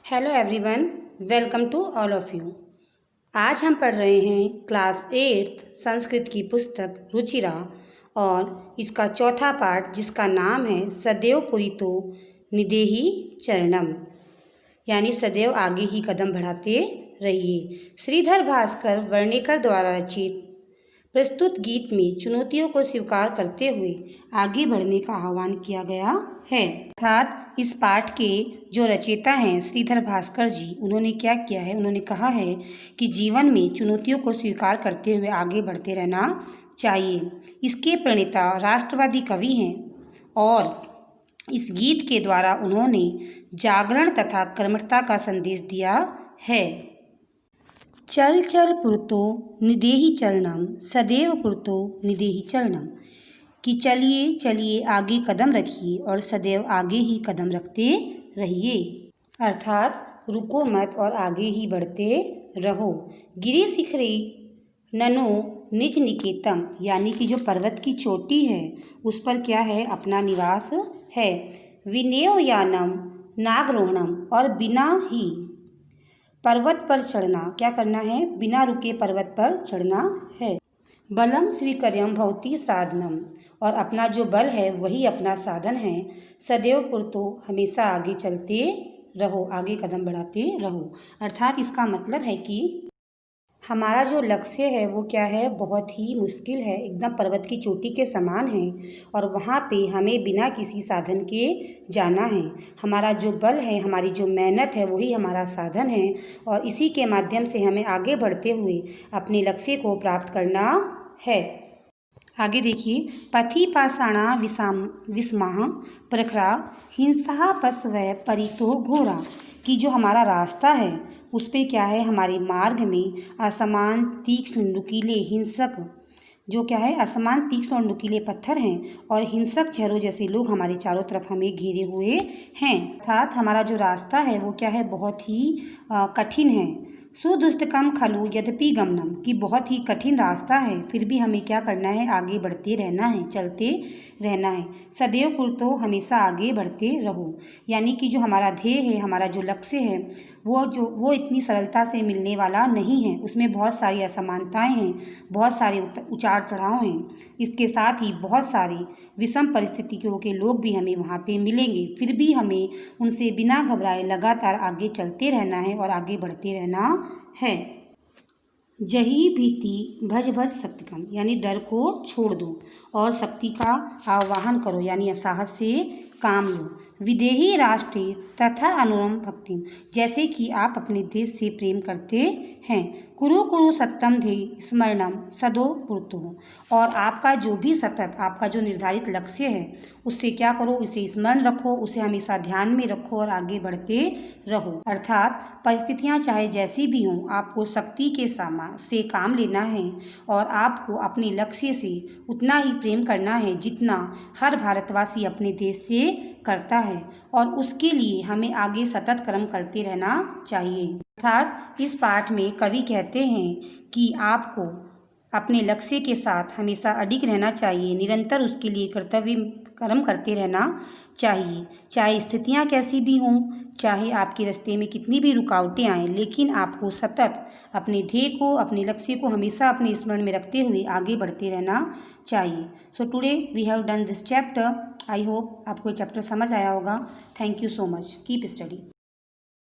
Hello everyone, welcome to all of you. आज हम पढ़ रहे हैं क्लास 8 संस्कृत की पुस्तक रुचिरा और इसका चौथा पाठ जिसका नाम है सदैव पुरितो निदेहि चरणम, यानी सदैव आगे ही कदम बढ़ाते रहिए। श्रीधर भास्कर वर्णेकर द्वारा रचित प्रस्तुत गीत में चुनौतियों को स्वीकार करते हुए आगे बढ़ने का आह्वान किया गया है। अर्थात इस पाठ के जो रचयिता हैं श्रीधर भास्कर जी, उन्होंने क्या किया है, उन्होंने कहा है कि जीवन में चुनौतियों को स्वीकार करते हुए आगे बढ़ते रहना चाहिए। इसके प्रणेता राष्ट्रवादी कवि हैं और इस गीत के द्वारा उन्होंने जागरण तथा कर्मठता का संदेश दिया है। चल चल पुरतो निदेहि चरणम, सदैव पुरतो निदेहि चरणम, कि चलिए चलिए आगे कदम रखिए और सदैव आगे ही कदम रखते रहिए। अर्थात रुको मत और आगे ही बढ़ते रहो। गिरि शिखरे ननो निज निकेतम, यानी कि जो पर्वत की चोटी है उस पर क्या है, अपना निवास है। विनेव यानम नागरोहणम, और बिना ही पर्वत पर चढ़ना, क्या करना है, बिना रुके पर्वत पर चढ़ना है। बलम स्वीकर्यम भवति साधनम, और अपना जो बल है वही अपना साधन है। सदैव पुरतो, हमेशा आगे चलते रहो, आगे कदम बढ़ाते रहो। अर्थात इसका मतलब है कि हमारा जो लक्ष्य है वो क्या है, बहुत ही मुश्किल है, एकदम पर्वत की चोटी के समान है और वहाँ पे हमें बिना किसी साधन के जाना है। हमारा जो बल है, हमारी जो मेहनत है वही हमारा साधन है और इसी के माध्यम से हमें आगे बढ़ते हुए अपने लक्ष्य को प्राप्त करना है। आगे देखिए, पथि पाषाणा विस्माह प्रखरा हिंसा पशवै परितो घोरा, कि जो हमारा रास्ता है उस पे क्या है, हमारे मार्ग में असमान तीक्ष्ण नुकीले हिंसक, जो क्या है, असमान तीक्ष्ण और नुकीले पत्थर हैं और हिंसक चेहरों जैसे लोग हमारे चारों तरफ हमें घेरे हुए हैं। अर्थात हमारा जो रास्ता है वो क्या है, बहुत ही कठिन है। सुदुष्टकम खलु यद्यपि गमनम, कि बहुत ही कठिन रास्ता है फिर भी हमें क्या करना है, आगे बढ़ते रहना है, चलते रहना है। सदैव पुरतो, हमेशा आगे बढ़ते रहो, यानी कि जो हमारा ध्येय है, हमारा जो लक्ष्य है वो इतनी सरलता से मिलने वाला नहीं है। उसमें बहुत सारी असमानताएं हैं, बहुत सारे उतार चढ़ाव हैं, इसके साथ ही बहुत सारी विषम परिस्थितियों के लोग भी हमें वहाँ पे मिलेंगे। फिर भी हमें उनसे बिना घबराए लगातार आगे चलते रहना है और आगे बढ़ते रहना है। जही भीति भज भज शक्तिकम, यानी डर को छोड़ दो और शक्ति का आह्वान करो, यानी साहस से काम लो। विदेही राष्ट्रे तथा अनुरम भक्तिम, जैसे कि आप अपने देश से प्रेम करते हैं। कुरु कुरु सत्यम ध्येय स्मरणम सदो पुरतो, और आपका जो भी सतत, आपका जो निर्धारित लक्ष्य है उससे क्या करो, उसे स्मरण रखो, उसे हमेशा ध्यान में रखो और आगे बढ़ते रहो। अर्थात परिस्थितियाँ चाहे जैसी भी हों, आपको शक्ति के से काम लेना है और आपको अपने लक्ष्य से उतना ही प्रेम करना है जितना हर भारतवासी अपने देश से करता है, और उसके लिए हमें आगे सतत कर्म करते रहना चाहिए। अर्थात इस पाठ में कवि कहते हैं कि आपको अपने लक्ष्य के साथ हमेशा अडिग रहना चाहिए, निरंतर उसके लिए कर्तव्य कर्म करते रहना चाहिए। चाहे स्थितियाँ कैसी भी हों, चाहे आपके रास्ते में कितनी भी रुकावटें आएँ, लेकिन आपको सतत अपने ध्येय को, अपने लक्ष्य को हमेशा अपने स्मरण में रखते हुए आगे बढ़ते रहना चाहिए। So today we have done this chapter. I hope आपको ये चैप्टर समझ आया होगा। Thank you so much. Keep study.